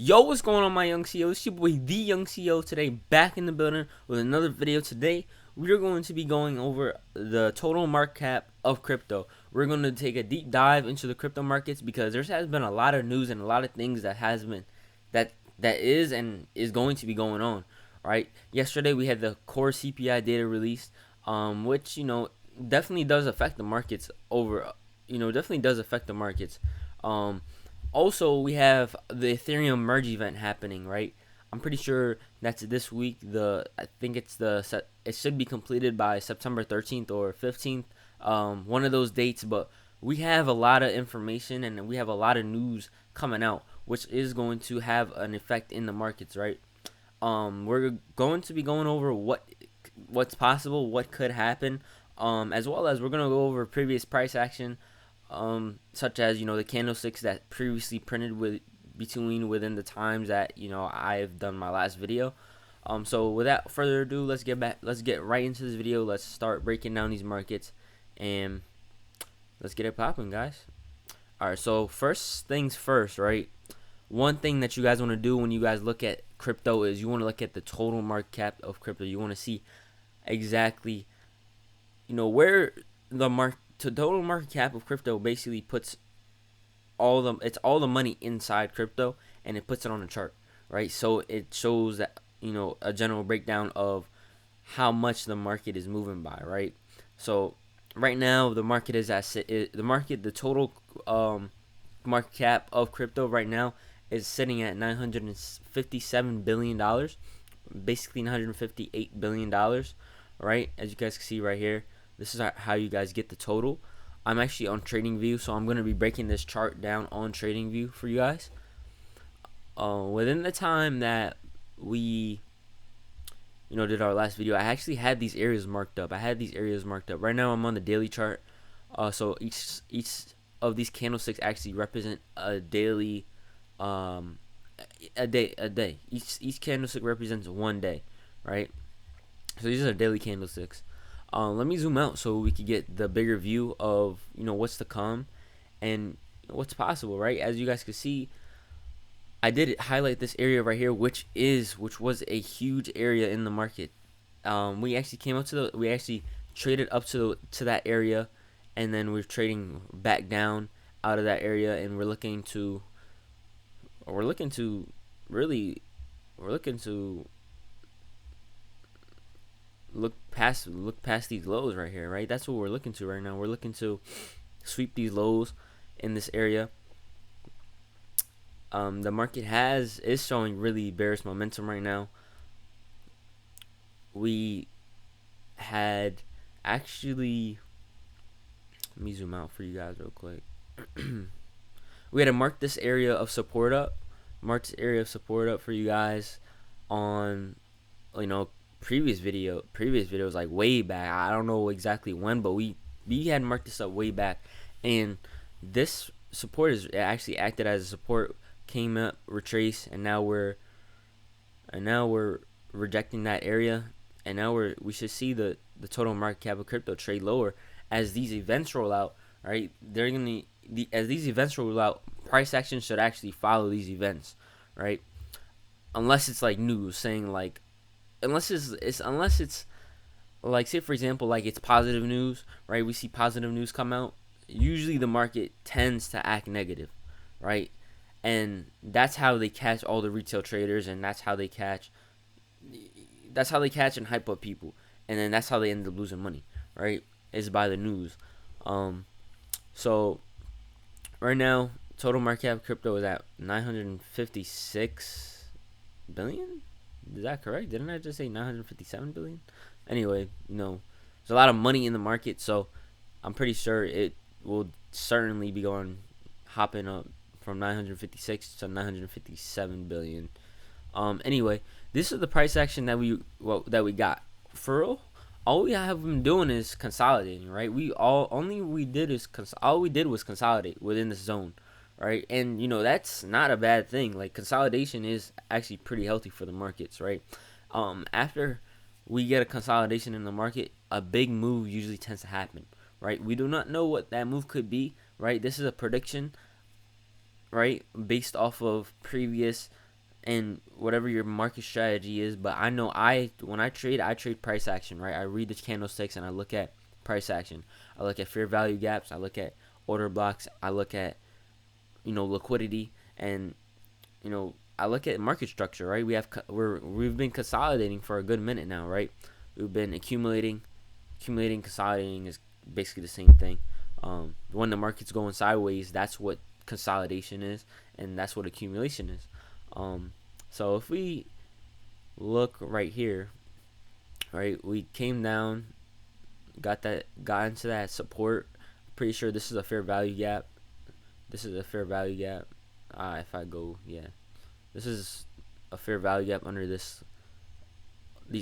Yo, what's going on, my young CEO? It's your boy, the young CEO, today, back in the building with another video. Today, we're going to be going over the total market cap of crypto. We're going to take a deep dive into the crypto markets because there has been a lot of news and a lot of things that is and is going to be going on. Right? Yesterday, we had the core CPI data released, which definitely does affect the markets over. Definitely does affect the markets. Also, we have the Ethereum merge event happening, right? I'm pretty sure that's this week. I think it should be completed by September 13th or 15th, one of those dates. But we have a lot of information and we have a lot of news coming out, which is going to have an effect in the markets, right? We're going to be going over what's possible, what could happen, as well as we're gonna go over previous price action, such as the candlesticks that previously printed within the times that I've done my last video. So without further ado, let's get right into this video. Let's start breaking down these markets and let's get it popping, guys. All right, so first things first, right? One thing that you guys want to do when you guys look at crypto is you want to look at the total market cap of crypto. You want to see exactly where the total market cap of crypto basically puts all the money inside crypto, and it puts it on a chart, right? So it shows that a general breakdown of how much the market is moving by, right? So right now the market is the total market cap of crypto right now is sitting at $957 billion, basically $958 billion, right? As you guys can see right here, this is how you guys get the total. I'm actually on TradingView, so I'm going to be breaking this chart down on TradingView for you guys. Within the time that we did our last video, I actually had these areas marked up. Right now I'm on the daily chart. So each of these candlesticks actually represent a daily a day. Each candlestick represents one day, right? So these are daily candlesticks. Let me zoom out so we can get the bigger view of what's to come and what's possible, right? As you guys can see, I did highlight this area right here, which was a huge area in the market. We actually traded up to that area, and then we're trading back down out of that area, and we're looking to look past these lows right here, right? That's what we're looking to right now. We're looking to sweep these lows in this area. The market is showing really bearish momentum right now. We had actually, let me zoom out for you guys real quick. We had to mark this area of support up for you guys on previous videos, like way back. I don't know exactly when, but we had marked this up way back, and this support is actually acted as a support, came up, retraced, and now we're rejecting that area, and now we should see the total market cap of crypto trade lower as these events roll out, right? As these events roll out, price action should actually follow these events, right? Unless it's like news saying like, unless it's like, say for example, like it's positive news, right? We see positive news come out. Usually the market tends to act negative, right? And that's how they catch all the retail traders, and that's how they catch and hype up people, and then that's how they end up losing money, right? Is by the news. So right now, total market cap of crypto is at 956 billion. Is that correct? Didn't I just say 957 billion? Anyway, there's a lot of money in the market, so I'm pretty sure it will certainly be hopping up from 956 to 957 billion. Anyway, this is the price action that we got. For real, all we have been doing is consolidating, right? All we did was consolidate within this zone, right? And that's not a bad thing. Like, consolidation is actually pretty healthy for the markets, right? After we get a consolidation in the market, a big move usually tends to happen, right? We do not know what that move could be, right? This is a prediction, right, based off of previous and whatever your market strategy is. But I know when I trade price action, right? I read the candlesticks and I look at price action. I look at fair value gaps. I look at order blocks. I look at liquidity, and I look at market structure, right? We've been consolidating for a good minute now, right? We've been accumulating, consolidating is basically the same thing. When the market's going sideways, that's what consolidation is, and that's what accumulation is. So if we look right here, right, we came down, got into that support. Pretty sure this is a fair value gap. This is a fair value gap. If I go, yeah, this is a fair value gap under these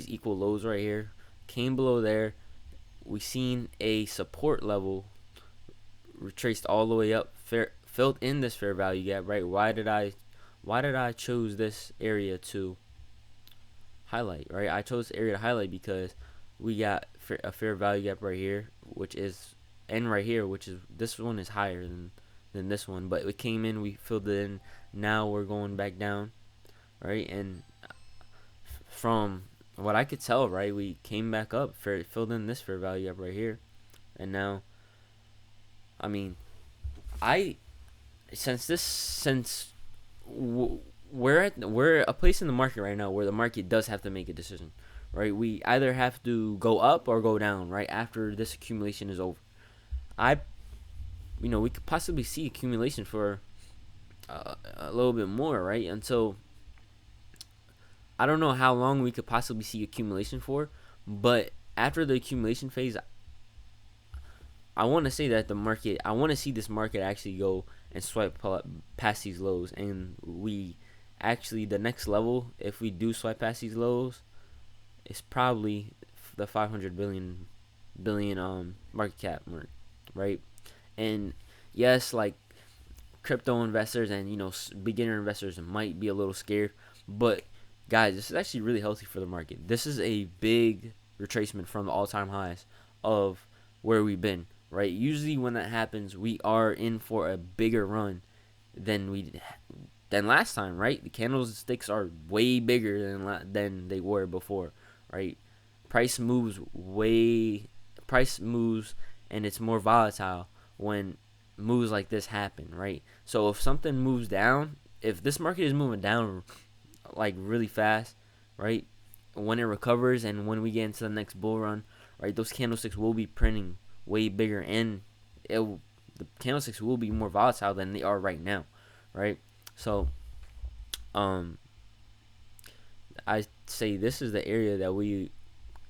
equal lows right here. Came below there. We seen a support level retraced all the way up, filled in this fair value gap, right? Why did I choose this area to highlight, right? I chose this area to highlight because we got a fair value gap right here, which is, and right here, which is, this one is higher than this one, but it came in, we filled it in. Now we're going back down, right? And from what I could tell, right, we came back up, filled in this fair value gap right here, and now, I mean, we're a place in the market right now where the market does have to make a decision, right? We either have to go up or go down, right, after this accumulation is over. We could possibly see accumulation for a little bit more, right? Until, I don't know how long we could possibly see accumulation for, but after the accumulation phase, I want to say that I want to see this market actually go and swipe past these lows, and we actually, the next level, if we do swipe past these lows, it's probably the 500 billion market cap mark, right? And yes, like, crypto investors and beginner investors might be a little scared, but guys, this is actually really healthy for the market. This is a big retracement from the all-time highs of where we've been, right? Usually when that happens, we are in for a bigger run than last time, right? The candlesticks are way bigger than they were before, right? Price moves, and it's more volatile when moves like this happen, right? So if something moves down, if this market is moving down like really fast, right, when it recovers and when we get into the next bull run, right, those candlesticks will be printing way bigger, and the candlesticks will be more volatile than they are right now, right? So I say this is the area that we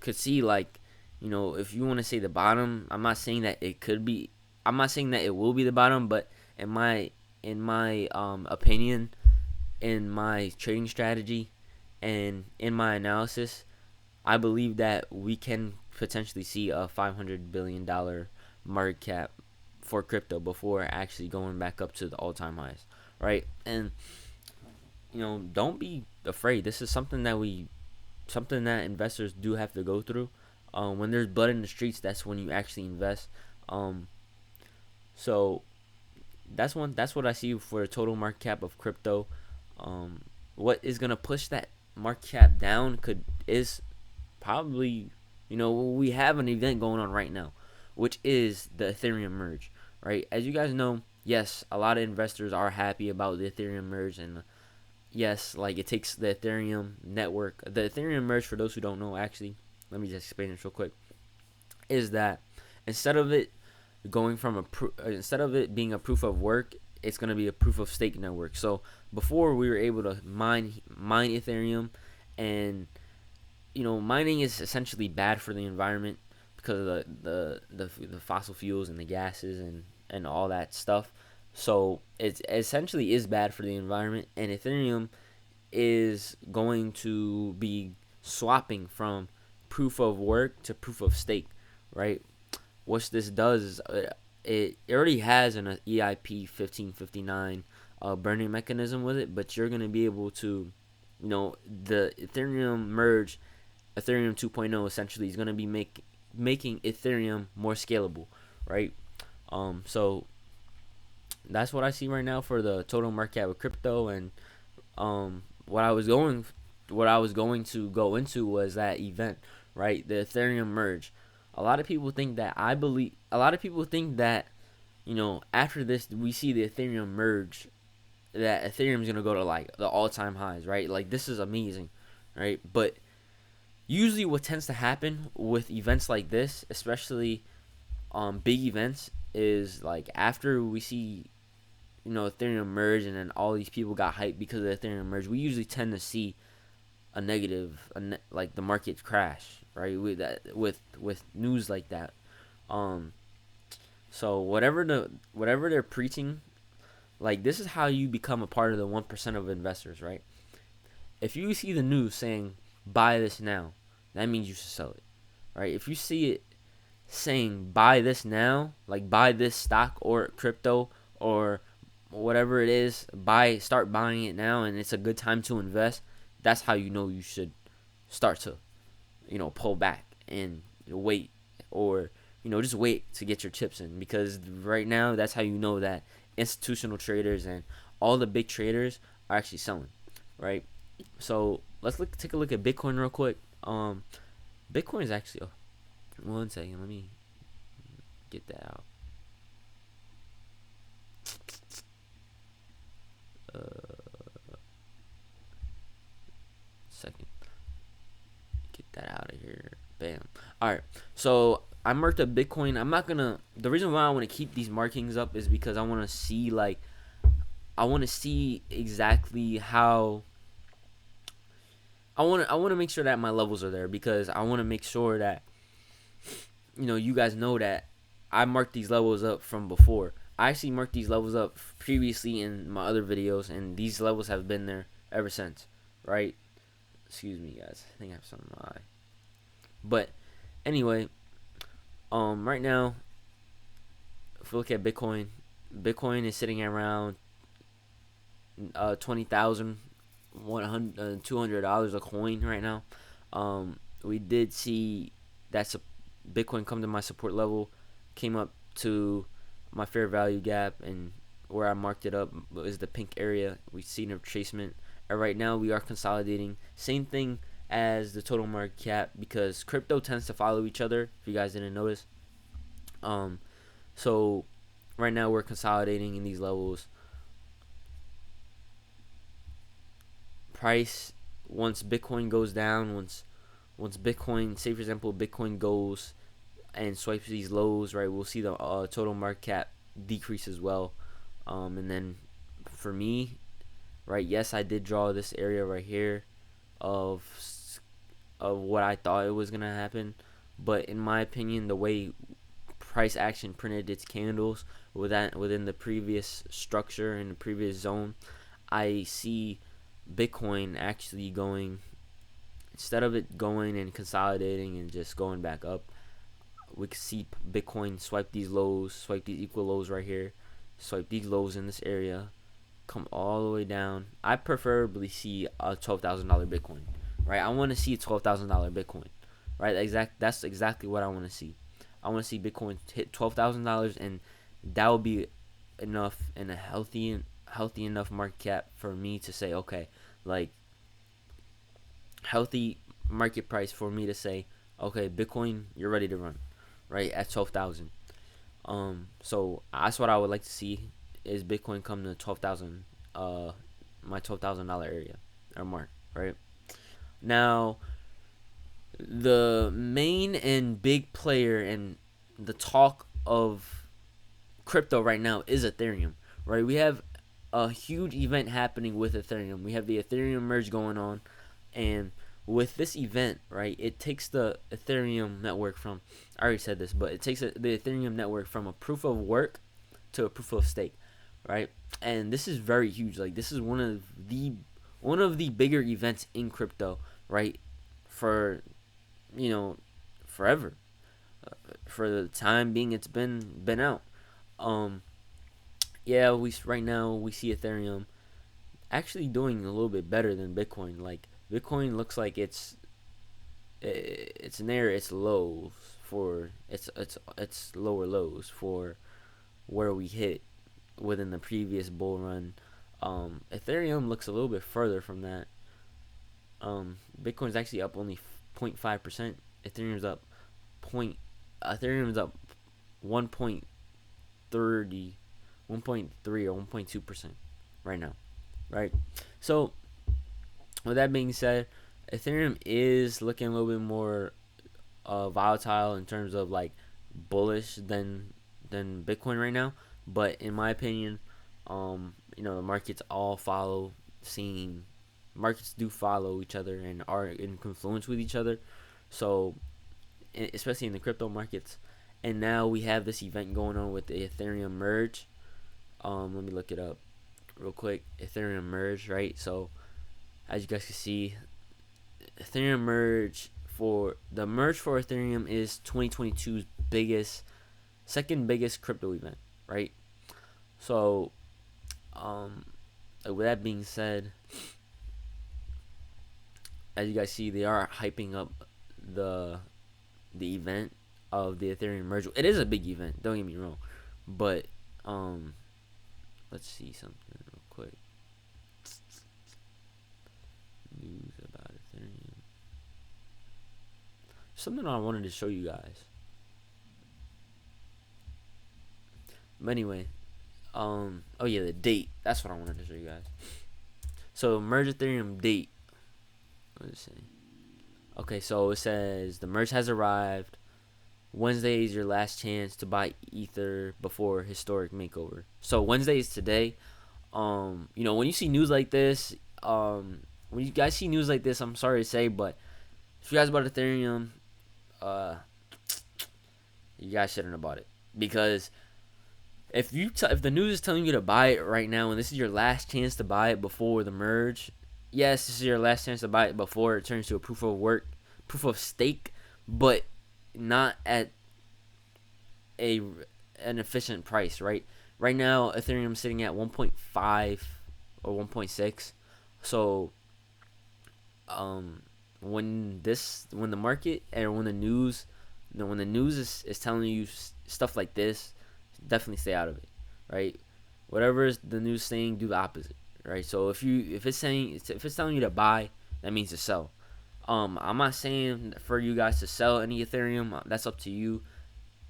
could see, like, if you want to say the bottom, I'm not saying that it will be the bottom, but in my opinion, in my trading strategy, and in my analysis, I believe that we can potentially see a $500 billion market cap for crypto before actually going back up to the all-time highs, right? And don't be afraid. This is something that investors do have to go through. When there's blood in the streets, that's when you actually invest. So that's what I see for the total market cap of crypto. What is gonna push that market cap down is probably, we have an event going on right now, which is the Ethereum merge, right? As you guys know, yes, a lot of investors are happy about the Ethereum merge, and yes, like, it takes the Ethereum network. The Ethereum merge, for those who don't know, actually, let me just explain this real quick, is that instead of it being a proof of work, it's going to be a proof of stake network. So before, we were able to mine Ethereum, and mining is essentially bad for the environment because of the fossil fuels and the gases and all that stuff. So it essentially is bad for the environment, and Ethereum is going to be swapping from proof of work to proof of stake, right? What this does is it already has an EIP 1559 burning mechanism with it, but you're going to be able to, the Ethereum merge, Ethereum 2.0 essentially is going to be making Ethereum more scalable, right? So that's what I see right now for the total market cap of crypto, and what I was going to go into was that event, right? The Ethereum merge. A lot of people think that a lot of people think that, after this we see the Ethereum merge, that Ethereum is gonna go to like the all-time highs, right? Like, this is amazing, right? But usually what tends to happen with events like this, especially big events, is like after we see, Ethereum merge, and then all these people got hyped because of the Ethereum merge, we usually tend to see a negative, like the market crash, right? With news like that. Um, so whatever they're preaching, like, this is how you become a part of the 1% of investors, right? If you see the news saying buy this now, that means you should sell it, right? If you see it saying buy this now, like buy this stock or crypto or whatever it is, start buying it now, and it's a good time to invest, that's how you know you should start to, pull back and wait, or just wait to get your chips in, because right now that's how you know that institutional traders and all the big traders are actually selling, right? So let's take a look at Bitcoin real quick. Bitcoin is actually, one second, let me get that out. Second, get that out of here. Bam. All right. So I marked up Bitcoin. I'm not gonna. The reason why I want to keep these markings up is because I want to see, like, I want to see exactly how. I want to make sure that my levels are there, because I want to make sure that, you guys know that I marked these levels up from before. I actually marked these levels up previously in my other videos, and these levels have been there ever since, right? Excuse me, guys. I think I have something in my eye. But anyway, right now, if we look at Bitcoin, Bitcoin is sitting at around $20,000, $200 a coin right now. We did see that Bitcoin come to my support level, came up to my fair value gap, and where I marked it up is the pink area. We've seen a retracement, and right now we are consolidating. Same thing as the total market cap, because crypto tends to follow each other, if you guys didn't notice. So right now we're consolidating in these levels. Price, once Bitcoin goes down, once Bitcoin, say for example Bitcoin goes and swipes these lows, right, we'll see the total market cap decrease as well. And then for me, right, yes, I did draw this area right here of what I thought it was gonna happen, but in my opinion, the way price action printed its candles within the previous structure and the previous zone, I see Bitcoin actually going, instead of it going and consolidating and just going back up, we can see Bitcoin swipe these lows, swipe these equal lows right here, swipe these lows in this area, come all the way down. I preferably see a $12,000 Bitcoin, right? I want to see a $12,000 Bitcoin, right? That's exactly what I want to see. I want to see Bitcoin hit $12,000, and that will be enough and a healthy enough market cap for me to say, okay, like, healthy market price for me to say, okay, Bitcoin, you're ready to run, right, at 12,000. So that's what I would like to see, is Bitcoin come to 12,000, my $12,000 area or mark, right? Now, the main and big player and the talk of crypto right now is Ethereum, right? We have a huge event happening with Ethereum. We have the Ethereum merge going on, and with this event, right, it takes the Ethereum network from, I already said this, but it takes the Ethereum network from a proof of work to a proof of stake, right? And this is very huge. Like, this is one of the bigger events in crypto, right? For, forever, for the time being it's been out. Yeah, right now we see Ethereum actually doing a little bit better than Bitcoin. Like, Bitcoin looks like it's near its lows for its lower lows for where we hit within the previous bull run. Ethereum looks a little bit further from that. Bitcoin's actually up only 0.5%. Ethereum's up point. Ethereum's up 1.30, 1.3 or 1.2% right now, right? So with that being said, Ethereum is looking a little bit more volatile in terms of like bullish than Bitcoin right now. But in my opinion, the markets all follow seeing markets do follow each other and are in confluence with each other. So especially in the crypto markets. And now we have this event going on with the Ethereum merge. Let me look it up real quick. Ethereum merge, right? So as you guys can see, Ethereum merge for Ethereum is 2022's second biggest crypto event, right? So, with that being said, as you guys see, they are hyping up the event of the Ethereum merge. It is a big event, don't get me wrong, but let's see something real quick. News about Ethereum. Something I wanted to show you guys. But anyway, oh yeah, the date. That's what I wanted to show you guys. So merge Ethereum date. Let's see. Okay, so it says the merge has arrived. Wednesday is your last chance to buy Ether before historic makeover. So Wednesday is today. When you see news like this, when you guys see news like this, I'm sorry to say, but if you guys bought Ethereum, you guys shouldn't have bought it, because if the news is telling you to buy it right now and this is your last chance to buy it before the merge, yes, this is your last chance to buy it before it turns to a proof of stake, but not at an efficient price, right? Right now, Ethereum's sitting at 1.5 or 1.6. So, when the market and when the news is telling you stuff like this, definitely stay out of it, right? Whatever the news saying, do the opposite, right? So if it's telling you to buy, that means to sell. I'm not saying for you guys to sell any Ethereum. That's up to you.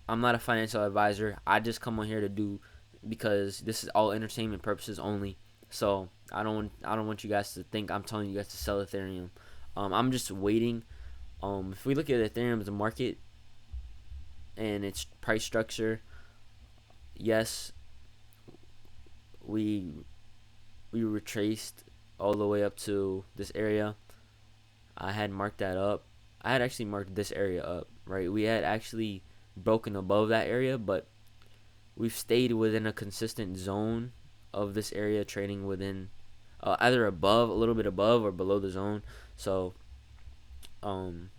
I'm not a financial advisor. I just come on here because this is all entertainment purposes only. So I don't want you guys to think I'm telling you guys to sell Ethereum. I'm just waiting. If we look at Ethereum as a market and its price structure, yes, we retraced all the way up to this area. I had marked that up. I had actually marked this area up, right? We had actually broken above that area, but we've stayed within a consistent zone of this area, trading within either above, a little bit above, or below the zone. So, and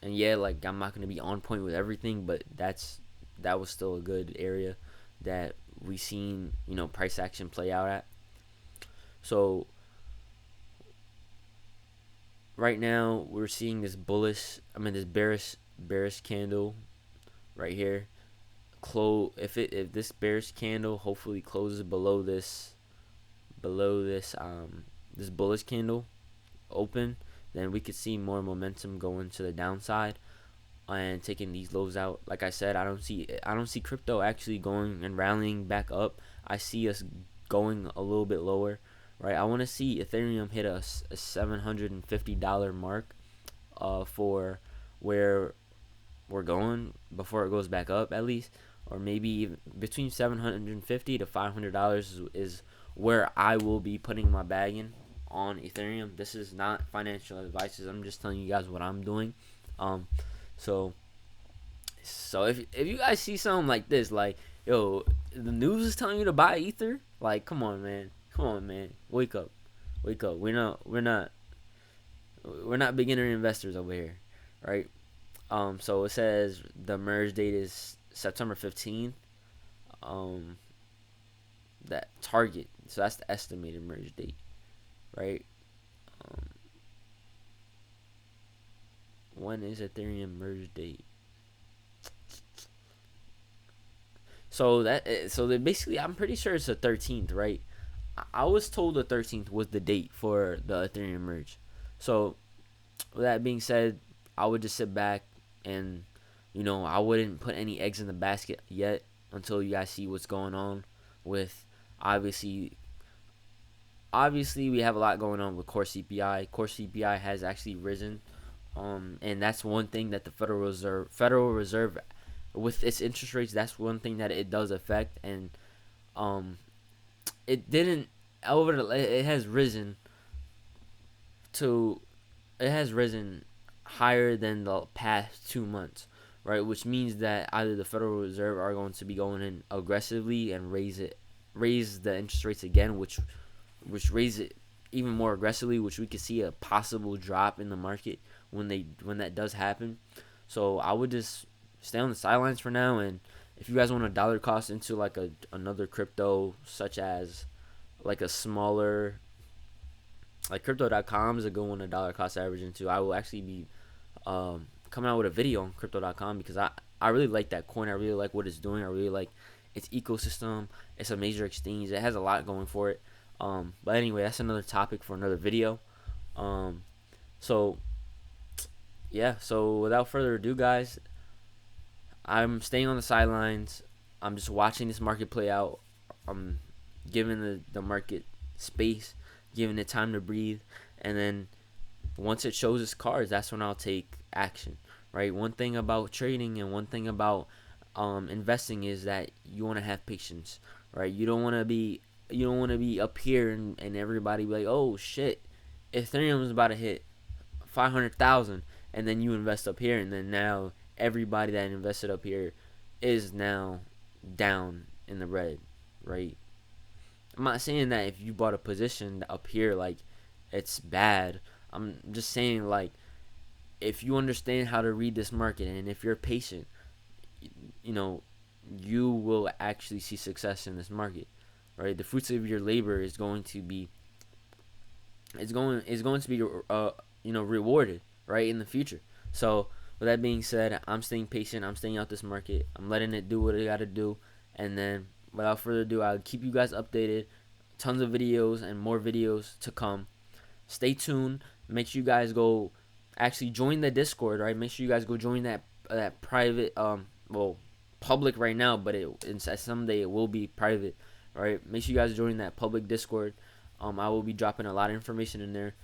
yeah, like I'm not gonna be on point with everything, but that was still a good area that we seen price action play out at. So right now we're seeing this bearish candle right here. If this bearish candle hopefully closes below this this bullish candle open, then we could see more momentum going to the downside and taking these lows out. Like I said, I don't see crypto actually going and rallying back up. I see us going a little bit lower, right? I want to see Ethereum hit a $750 mark for where we're going before it goes back up, at least, or maybe even between $750 to $500 is where I will be putting my bag in on Ethereum. This is not financial advice. I'm just telling you guys what I'm doing. So if you guys see something like this, like, yo, the news is telling you to buy Ether, like, come on, man, wake up. We're not beginner investors over here, right? So it says the merge date is September 15th. That target, so that's the estimated merge date, right? When is Ethereum merge date? So basically, I'm pretty sure it's the 13th, right? I was told the 13th was the date for the Ethereum merge. So with that being said, I would just sit back and, I wouldn't put any eggs in the basket yet until you guys see what's going on with, obviously we have a lot going on with core CPI. Core CPI has actually risen, and that's one thing that the Federal Reserve, with its interest rates, that's one thing that it does affect. And it didn't it has risen to it has risen higher than the past 2 months, right? Which means that either the Federal Reserve are going to be going in aggressively and raise the interest rates again, which raise it even more aggressively, which we could see a possible drop in the market when that does happen. So I would just stay on the sidelines for now, and if you guys want to dollar cost into like another crypto, such as like a smaller, like crypto.com is a good one to dollar cost average into. I will actually be coming out with a video on crypto.com because I really like that coin. I really like what it's doing. I really like its ecosystem. It's a major exchange. It has a lot going for it. But anyway, that's another topic for another video. So yeah, so without further ado, guys, I'm staying on the sidelines. I'm just watching this market play out. I'm giving the market space, giving it time to breathe, and then once it shows its cards, that's when I'll take action. Right. One thing about trading and one thing about investing is that you want to have patience. Right. You don't want to be up here and everybody be like, oh shit, Ethereum is about to hit 500,000, and then you invest up here, and then now everybody that invested up here is now down in the red, right? I'm not saying that if you bought a position up here, like, it's bad. I'm just saying, like, if you understand how to read this market and if you're patient, you know, you will actually see success in this market, right? The fruits of your labor is going to be rewarded, right, in the future. So with that being said, I'm staying patient. I'm staying out this market. I'm letting it do what it got to do, and then without further ado, I'll keep you guys updated. Tons of videos and more videos to come. Stay tuned. Make sure you guys go actually join the Discord, right? Make sure you guys go join that private, public right now, but someday it will be private, right? Make sure you guys join that public Discord. I will be dropping a lot of information in there.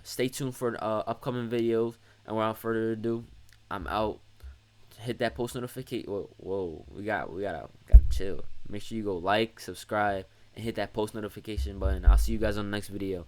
Stay tuned for upcoming videos, and without further ado, I'm out. Hit that post notification. Whoa, we gotta chill. Make sure you go like, subscribe, and hit that post notification button. I'll see you guys on the next video.